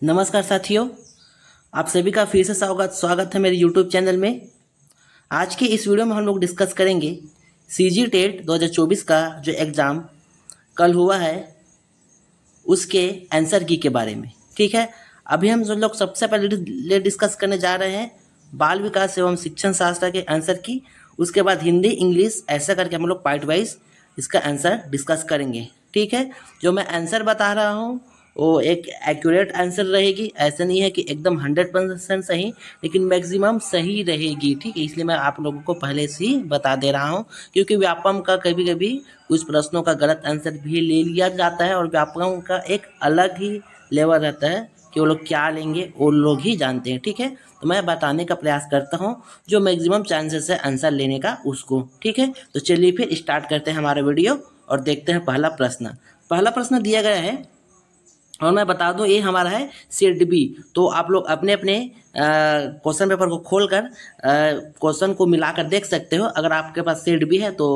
नमस्कार साथियों, आप सभी का फिर से स्वागत है मेरे YouTube चैनल में। आज की इस वीडियो में हम लोग डिस्कस करेंगे CG टेट 2024 का जो एग्ज़ाम कल हुआ है उसके आंसर की के बारे में। ठीक है, अभी हम जो लोग सबसे पहले डिस्कस करने जा रहे हैं बाल विकास एवं शिक्षण शास्त्र के आंसर की। उसके बाद हिंदी, इंग्लिश, ऐसा करके हम लोग पार्ट वाइज इसका आंसर डिस्कस करेंगे। ठीक है, जो मैं आंसर बता रहा हूँ वो एक एक्यूरेट आंसर रहेगी। ऐसा नहीं है कि एकदम 100% सही, लेकिन मैक्सिमम सही रहेगी। ठीक है, इसलिए मैं आप लोगों को पहले से ही बता दे रहा हूँ, क्योंकि व्यापम का कभी कभी कुछ प्रश्नों का गलत आंसर भी ले लिया जाता है और व्यापम का एक अलग ही लेवल रहता है कि वो लोग क्या लेंगे वो लोग ही जानते हैं। ठीक है, तो मैं बताने का प्रयास करता हूँ जो मैक्सिमम चांसेस है आंसर लेने का उसको। ठीक है, तो चलिए फिर स्टार्ट करते हैं हमारा वीडियो और देखते हैं पहला प्रश्न। पहला प्रश्न दिया गया है और मैं बता दूं ये हमारा है सेट बी। तो आप लोग अपने अपने क्वेश्चन पेपर को खोलकर क्वेश्चन को मिलाकर देख सकते हो। अगर आपके पास सेट बी है तो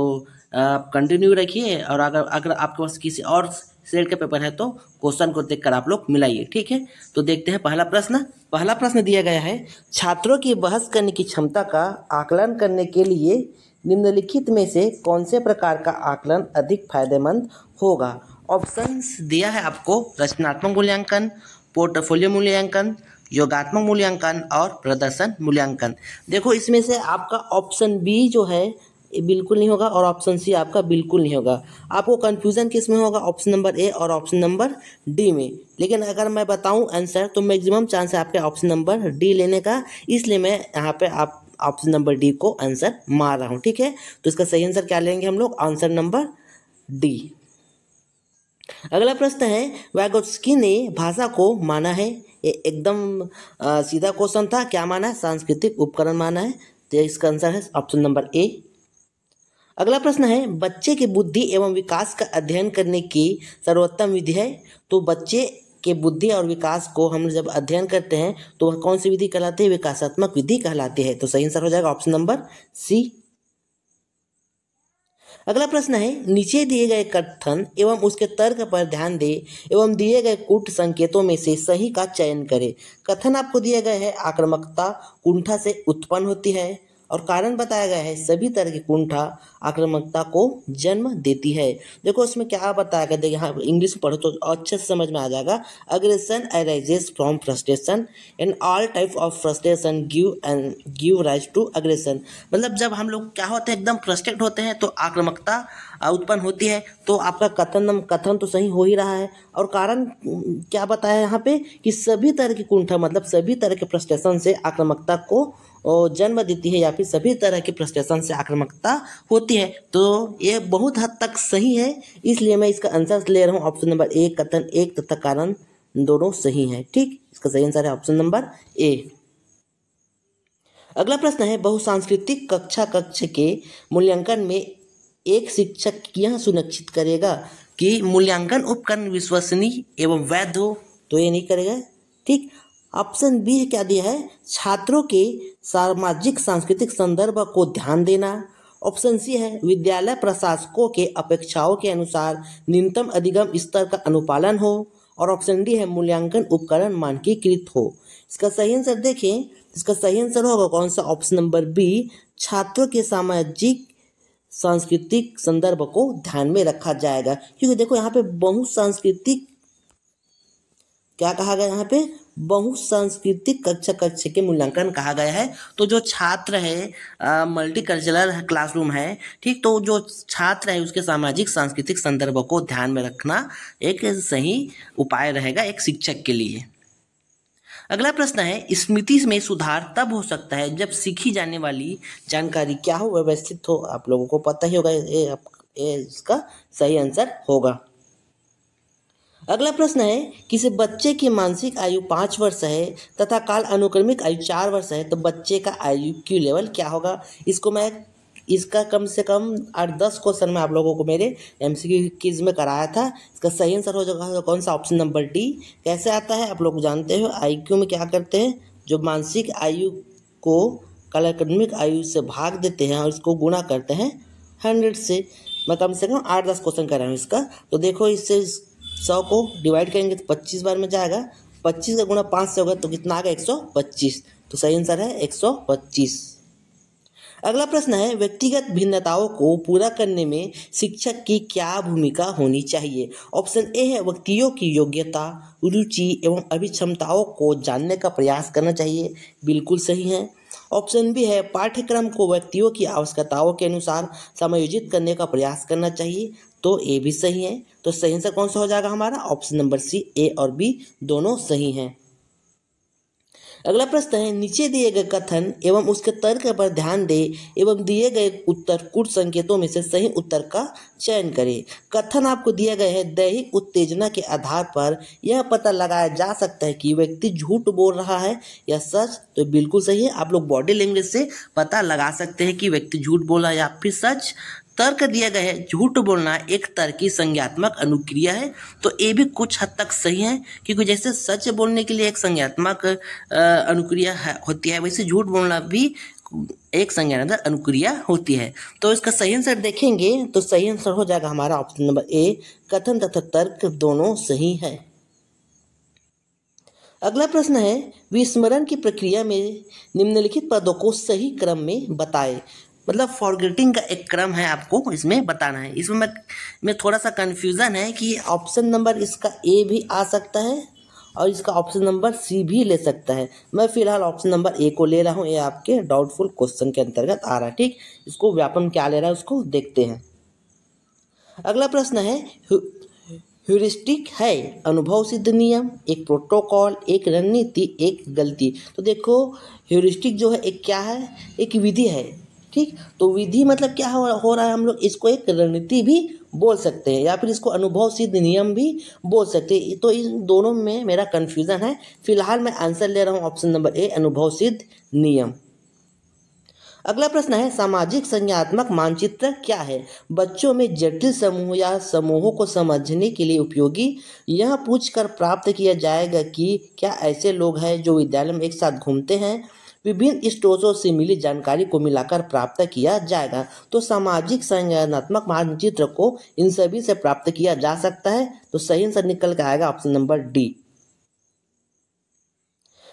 आप कंटिन्यू रखिए, और अगर आपके पास किसी और सेट का पेपर है तो क्वेश्चन को देखकर आप लोग मिलाइए। ठीक है, तो देखते हैं पहला प्रश्न। पहला प्रश्न दिया गया है, छात्रों की बहस करने की क्षमता का आकलन करने के लिए निम्नलिखित में से कौन से प्रकार का आकलन अधिक फायदेमंद होगा। ऑप्शंस दिया है आपको, रचनात्मक मूल्यांकन, पोर्टफोलियो मूल्यांकन, योगात्मक मूल्यांकन और प्रदर्शन मूल्यांकन। देखो, इसमें से आपका ऑप्शन बी जो है ये बिल्कुल नहीं होगा और ऑप्शन सी आपका बिल्कुल नहीं होगा। आपको कंफ्यूजन किस में होगा, ऑप्शन नंबर ए और ऑप्शन नंबर डी में। लेकिन अगर मैं बताऊं आंसर तो मैक्सिमम चांस है आपके ऑप्शन नंबर डी लेने का, इसलिए मैं यहाँ पे आप ऑप्शन नंबर डी को आंसर मार रहा हूँ। ठीक है, तो इसका सही आंसर क्या लेंगे हम लोग, आंसर नंबर डी। अगला प्रश्न है, वैगोत्स्की ने भाषा को माना है, ये एकदम सीधा क्वेश्चन था। क्या माना है, सांस्कृतिक उपकरण माना है, तो इसका आंसर है ऑप्शन नंबर ए। अगला प्रश्न है, बच्चे की बुद्धि एवं विकास का अध्ययन करने की सर्वोत्तम विधि है। तो बच्चे के बुद्धि और विकास को हम जब अध्ययन करते हैं तो वह कौन सी विधि कहलाती है, विकासात्मक विधि कहलाती है। तो सही आंसर हो जाएगा ऑप्शन नंबर सी। अगला प्रश्न है, नीचे दिए गए कथन एवं उसके तर्क पर ध्यान दें एवं दिए गए कूट संकेतों में से सही का चयन करें। कथन आपको दिया गया है, आक्रामकता कुंठा से उत्पन्न होती है, और कारण बताया गया है सभी तरह की कुंठा आक्रामकता को जन्म देती है। देखो इसमें क्या बताया गया, देखिए यहाँ इंग्लिश में पढ़ो तो अच्छे से समझ में आ जाएगा। Aggression arises from frustration and all type of frustration give rise to aggression. मतलब जब हम लोग क्या होते हैं, एकदम फ्रस्ट्रेट होते हैं तो आक्रामकता उत्पन्न होती है। तो आपका कथन तो सही हो ही रहा है। और कारण क्या बताया यहाँ पे कि सभी तरह की कुंठा मतलब सभी तरह के फ्रस्ट्रेशन से आक्रामकता को जन्म देती है, या फिर सभी तरह की फ्रस्ट्रेशन से आक्रामकता होती है। तो ये बहुत हद तक सही है, इसलिए मैं इसका आंसर ले रहा हूँ ऑप्शन नंबर ए। कथन एक तथा कारण दोनों सही है। ठीक, इसका सही आंसर है ऑप्शन नंबर ए। अगला प्रश्न है, बहुसांस्कृतिक कक्ष के मूल्यांकन में एक शिक्षक यह सुनिश्चित करेगा कि मूल्यांकन उपकरण विश्वसनीय एवं वैध हो। तो ये नहीं करेगा। ठीक, ऑप्शन बी क्या दिया है, छात्रों के सामाजिक सांस्कृतिक संदर्भ को ध्यान देना। ऑप्शन सी है, विद्यालय प्रशासकों के अपेक्षाओं के अनुसार न्यूनतम अधिगम स्तर का अनुपालन हो। और ऑप्शन डी है, मूल्यांकन उपकरण मानकीकृत हो। इसका सही आंसर देखें, इसका सही आंसर होगा कौन सा, ऑप्शन नंबर बी, छात्रों के सामाजिक सांस्कृतिक संदर्भ को ध्यान में रखा जाएगा। क्योंकि देखो यहाँ पे बहुसांस्कृतिक क्या कहा गया, यहाँ पे बहुसांस्कृतिक कक्ष के मूल्यांकन कहा गया है। तो जो छात्र है मल्टीकल्चरल क्लासरूम है, ठीक, तो जो छात्र है उसके सामाजिक सांस्कृतिक संदर्भ को ध्यान में रखना एक सही उपाय रहेगा एक शिक्षक के लिए। अगला प्रश्न है, स्मृति में सुधार तब हो सकता है जब सीखी जाने वाली जानकारी क्या हो, व्यवस्थित हो। आप लोगों को पता ही होगा, ये इसका सही आंसर होगा। अगला प्रश्न है, किसी बच्चे की मानसिक आयु 5 वर्ष है तथा काल अनुक्रमिक आयु 4 वर्ष है, तो बच्चे का IQ लेवल क्या होगा। इसका कम से कम 8-10 क्वेश्चन में आप लोगों को मेरे MCQ क्विज में कराया था। इसका सही आंसर हो जाएगा कौन सा, ऑप्शन नंबर डी। कैसे आता है आप लोग जानते हो, IQ में क्या करते हैं, जो मानसिक आयु को कालानुक्रमिक आयु से भाग देते हैं और इसको गुणा करते हैं 100 से। मैं कम से कम 8-10 क्वेश्चन कर रहा हूँ इसका। तो देखो, इससे 100 को डिवाइड करेंगे तो 25 बार में जाएगा 25 का गुणा 5 से होगा तो कितना आ गया 125, तो सही आंसर है 125। अगला प्रश्न है व्यक्तिगत भिन्नताओं को पूरा करने में शिक्षक की क्या भूमिका होनी चाहिए। ऑप्शन ए है व्यक्तियों की योग्यता, रुचि एवं अभिक्षमताओं को जानने का प्रयास करना चाहिए, बिल्कुल सही है। ऑप्शन बी है पाठ्यक्रम को व्यक्तियों की आवश्यकताओं के अनुसार समायोजित करने का प्रयास करना चाहिए, तो ए भी सही है। तो सही आंसर कौन सा हो जाएगा हमारा, ऑप्शन नंबर सी, ए और बी दोनों सही हैं। अगला प्रश्न है नीचे दिए गए कथन एवं उसके तर्क पर ध्यान दें एवं दिए गए उत्तर कुछ संकेतों में से सही उत्तर का चयन करें। कथन आपको दिया गया है दैहिक उत्तेजना के आधार पर यह पता लगाया जा सकता है कि व्यक्ति झूठ बोल रहा है या सच, तो बिल्कुल सही है। आप लोग बॉडी लैंग्वेज से पता लगा सकते हैं कि व्यक्ति झूठ बोल रहा है या फिर सच। तर्क दिया गया है झूठ बोलना एक तर्की संज्ञात्मक अनुक्रिया है, तो ये भी कुछ हद तक सही है, क्योंकि जैसे सच बोलने के लिए एक संज्ञात्मक अनुक्रिया होती है, वैसे झूठ बोलना भी एक संज्ञानात्मक अनुक्रिया होती है। तो इसका सही आंसर देखेंगे तो सही आंसर हो जाएगा हमारा ऑप्शन नंबर ए, कथन तथा तर्क दोनों सही है। अगला प्रश्न है विस्मरण की प्रक्रिया में निम्नलिखित पदों को सही क्रम में बताएं। मतलब फॉरगेटिंग का एक क्रम है, आपको इसमें बताना है। इसमें मैं थोड़ा सा कन्फ्यूज़न है कि ऑप्शन नंबर इसका ए भी आ सकता है और इसका ऑप्शन नंबर सी भी ले सकता है। मैं फिलहाल ऑप्शन नंबर ए को ले रहा हूँ, ये आपके डाउटफुल क्वेश्चन के अंतर्गत आ रहा है। ठीक, इसको व्यापम क्या ले रहा है उसको देखते हैं। अगला प्रश्न है ह्यूरिस्टिक है अनुभव सिद्ध नियम, एक प्रोटोकॉल, एक रणनीति, एक गलती। तो देखो ह्यूरिस्टिक जो है एक क्या है, एक विधि है। ठीक, तो विधि मतलब क्या हो रहा है, हम लोग इसको एक रणनीति भी बोल सकते हैं या फिर इसको अनुभव सिद्ध नियम भी बोल सकते हैं। तो इन दोनों में मेरा कन्फ्यूज़न है। फिलहाल मैं आंसर ले रहा हूँ ऑप्शन नंबर ए, अनुभव सिद्ध नियम। अगला प्रश्न है सामाजिक संज्ञानात्मक मानचित्र क्या है। बच्चों में जटिल समूह या समूहों को समझने के लिए उपयोगी। यह पूछकर प्राप्त किया जाएगा कि क्या ऐसे लोग हैं जो विद्यालय में एक साथ घूमते हैं। विभिन्न स्रोतों से मिली जानकारी को मिलाकर प्राप्त किया जाएगा। तो सामाजिक संज्ञानात्मक मानचित्र को इन सभी से प्राप्त किया जा सकता है, तो सही आंसर निकल कर आएगा ऑप्शन नंबर डी।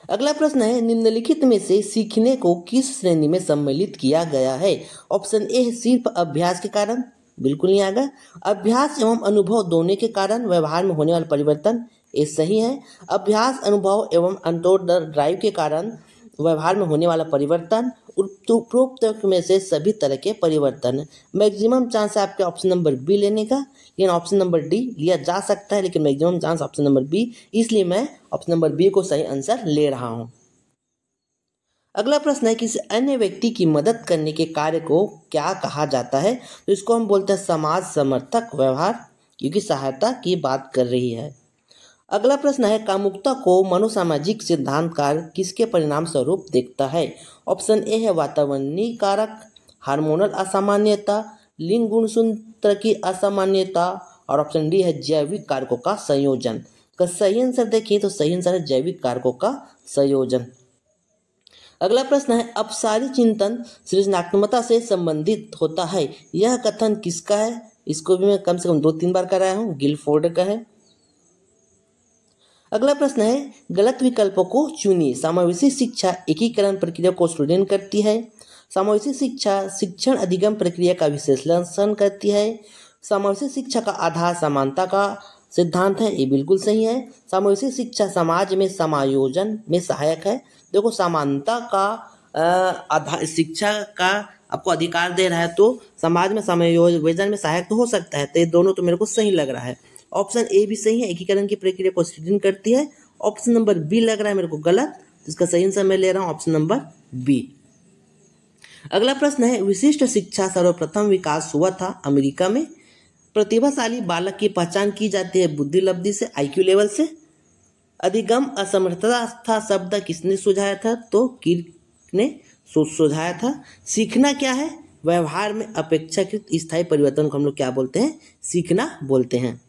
अगला प्रश्न है निम्नलिखित में से सीखने को किस श्रेणी में सम्मिलित किया गया है। ऑप्शन ए सिर्फ अभ्यास के कारण, बिल्कुल नहीं आएगा। अभ्यास एवं अनुभव दोनों के कारण व्यवहार में होने वाला परिवर्तन, ये सही है। अभ्यास, अनुभव एवं अंतोदर ड्राइव के कारण व्यवहार में होने वाला परिवर्तन, उपरोक्त में से सभी तरह के परिवर्तन। मैक्सिमम चांस है आपके ऑप्शन नंबर बी लेने का, लेकिन ऑप्शन नंबर डी लिया जा सकता है, लेकिन maximum chance option number B, इसलिए मैं ऑप्शन नंबर बी को सही आंसर ले रहा हूं। अगला प्रश्न है किसी अन्य व्यक्ति की मदद करने के कार्य को क्या कहा जाता है। तो इसको हम बोलते हैं समाज समर्थक व्यवहार, क्योंकि सहायता की बात कर रही है। अगला प्रश्न है कामुकता को मनोसामाजिक सिद्धांतकार किसके परिणाम स्वरूप देखता है। ऑप्शन ए है वातावरणीय कारक, हार्मोनल असामान्यता, लिंग गुणसूत्र की असामान्यता, और ऑप्शन डी है जैविक कारकों का संयोजन। का सही आंसर देखिए तो सही आंसर है जैविक कारकों का संयोजन। अगला प्रश्न है अपसारी चिंतन सृजनात्मकता से संबंधित होता है, यह कथन किसका है। इसको भी मैं कम से कम 2-3 बार कराया हूँ, गिलफोर्ड का है। अगला प्रश्न है गलत विकल्पों को चुनिए। समावेशी शिक्षा एकीकरण प्रक्रिया को सुदृढ़ करती है। समावेशी शिक्षा शिक्षण अधिगम प्रक्रिया का विश्लेषण करती है। समावेशी शिक्षा का आधार समानता का सिद्धांत है, ये बिल्कुल सही है। समावेशी शिक्षा समाज में समायोजन में सहायक है। देखो समानता का आधार शिक्षा का आपको अधिकार दे रहा है, तो समाज में समायोजन में सहायक तो हो सकता है। तो ये दोनों तो मेरे को सही लग रहा है। ऑप्शन ए भी सही है, एकीकरण की प्रक्रिया को सुदृढ़ करती है। ऑप्शन नंबर बी लग रहा है मेरे को गलत, इसका सही आंसर मैं ले रहा हूँ ऑप्शन नंबर बी। अगला प्रश्न है विशिष्ट शिक्षा सर्वप्रथम विकास हुआ था अमेरिका में। प्रतिभाशाली बालक की पहचान की जाती है बुद्धि लब्धि से, IQ लेवल से। अधिगम असमर्थता शब्द किसने सुझाया था, तो किर्क ने सुझाया था। सीखना क्या है, व्यवहार में अपेक्षाकृत स्थायी परिवर्तन को हम लोग क्या बोलते हैं, सीखना बोलते हैं।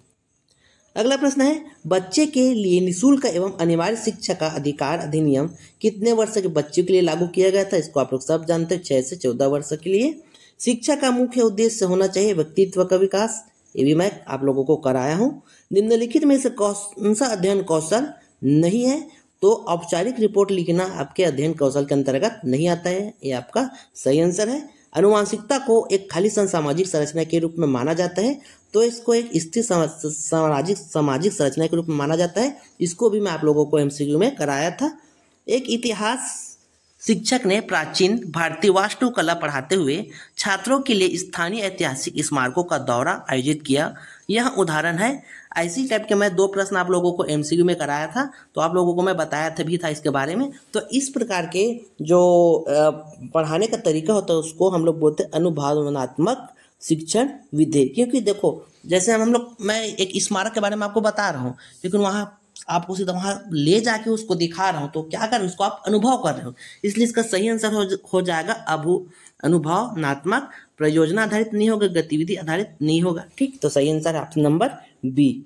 अगला प्रश्न है बच्चे के लिए निःशुल्क एवं अनिवार्य शिक्षा का अधिकार अधिनियम कितने वर्ष के बच्चों के लिए लागू किया गया था। इसको आप लोग सब जानते हैं, 6 से 14 वर्ष के लिए। शिक्षा का मुख्य उद्देश्य होना चाहिए व्यक्तित्व का विकास, ये भी मैं आप लोगों को कराया हूँ। निम्नलिखित में से कौन सा अध्ययन कौशल नहीं है तो औपचारिक रिपोर्ट लिखना आपके अध्ययन कौशल के अंतर्गत नहीं आता है। ये आपका सही आंसर है। अनुवांशिकता को एक खाली सामाजिक संरचना के रूप में माना जाता है, तो इसको एक स्थिर सामाजिक संरचना के रूप में माना जाता है। इसको भी मैं आप लोगों को एमसीक्यू में कराया था। एक इतिहास शिक्षक ने प्राचीन भारतीय वास्तुकला पढ़ाते हुए छात्रों के लिए स्थानीय ऐतिहासिक स्मारकों का दौरा आयोजित किया। यह उदाहरण है। ऐसी टाइप के मैं 2 प्रश्न आप लोगों को एमसीक्यू में कराया था, तो आप लोगों को मैं बताया था इसके बारे में। तो इस प्रकार के जो पढ़ाने का तरीका होता है उसको हम लोग बोलते हैं अनुभवनात्मक शिक्षण विधि। क्योंकि देखो जैसे मैं एक स्मारक के बारे में आपको बता रहा हूँ, लेकिन वहाँ आपको सीधा वहाँ ले जाके उसको दिखा रहा हूँ, तो क्या कर रहे हो, उसको आप अनुभव कर रहे हो। इसलिए इसका सही आंसर हो जाएगा अनुभवनात्मक। प्रयोजना आधारित नहीं होगा, गतिविधि आधारित नहीं होगा। ठीक, तो सही आंसर है ऑप्शन नंबर बी।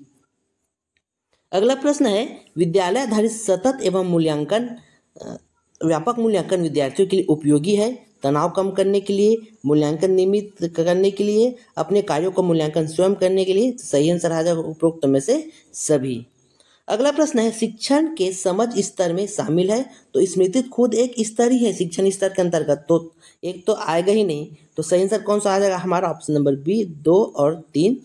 अगला प्रश्न है, विद्यालय आधारित सतत एवं व्यापक मूल्यांकन विद्यार्थियों के लिए उपयोगी है। तनाव कम करने के लिए, मूल्यांकन नियमित करने के लिए, अपने कार्यों का मूल्यांकन स्वयं करने के लिए। सही आंसर आ जाएगा उपरोक्त में से सभी। अगला प्रश्न है, शिक्षण के समझ स्तर में शामिल है। तो स्मृति खुद एक स्तर ही है शिक्षण स्तर के अंतर्गत, तो एक तो आएगा ही नहीं। तो सही आंसर कौन सा आ जाएगा हमारा? ऑप्शन नंबर बी, 2 और 3।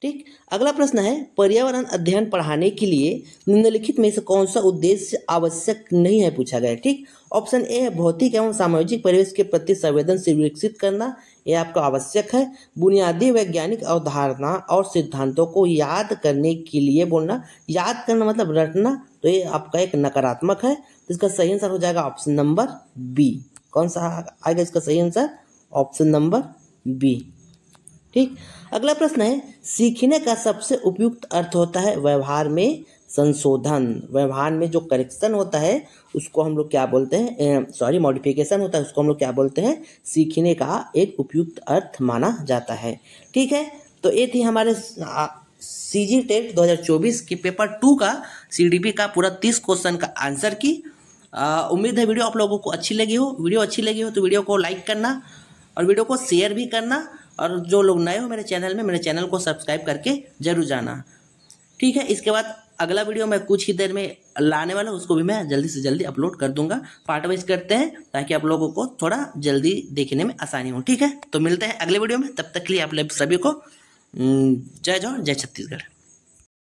ठीक, अगला प्रश्न है, पर्यावरण अध्ययन पढ़ाने के लिए निम्नलिखित में से कौन सा उद्देश्य आवश्यक नहीं है, पूछा गया। ठीक, ऑप्शन ए है भौतिक एवं सामाजिक परिवेश के प्रति संवेदनशील विकसित करना, यह आपका आवश्यक है। बुनियादी वैज्ञानिक अवधारणा और सिद्धांतों को याद करने के लिए बोलना, याद करना मतलब रटना, तो ये आपका एक नकारात्मक है। तो इसका सही आंसर हो जाएगा ऑप्शन नंबर बी। कौन सा आएगा इसका सही आंसर? Option number B. ठीक, अगला प्रश्न है, सीखने का सबसे उपयुक्त अर्थ होता है व्यवहार में संशोधन। व्यवहार में जो करेक्शन होता है उसको हम लोग क्या बोलते हैं? मॉडिफिकेशन होता है, उसको हम लोग क्या बोलते हैं? सीखने का एक उपयुक्त अर्थ माना जाता है। ठीक है, तो ये थी हमारे सीजी टेट 2024 के पेपर 2 का सीडीपी का पूरा 30 क्वेश्चन का आंसर की। उम्मीद है वीडियो आप लोगों को अच्छी लगी हो। वीडियो अच्छी लगी हो तो वीडियो को लाइक करना और वीडियो को शेयर भी करना, और जो लोग नए हो मेरे चैनल को सब्सक्राइब करके जरूर जाना। ठीक है, इसके बाद अगला वीडियो मैं कुछ ही देर में लाने वाला हूँ, उसको भी मैं जल्दी से जल्दी अपलोड कर दूंगा। पार्ट वाइज करते हैं ताकि आप लोगों को थोड़ा जल्दी देखने में आसानी हो। ठीक है, तो मिलते हैं अगले वीडियो में, तब तक के लिए आप सभी को जय जवाहर जय छत्तीसगढ़।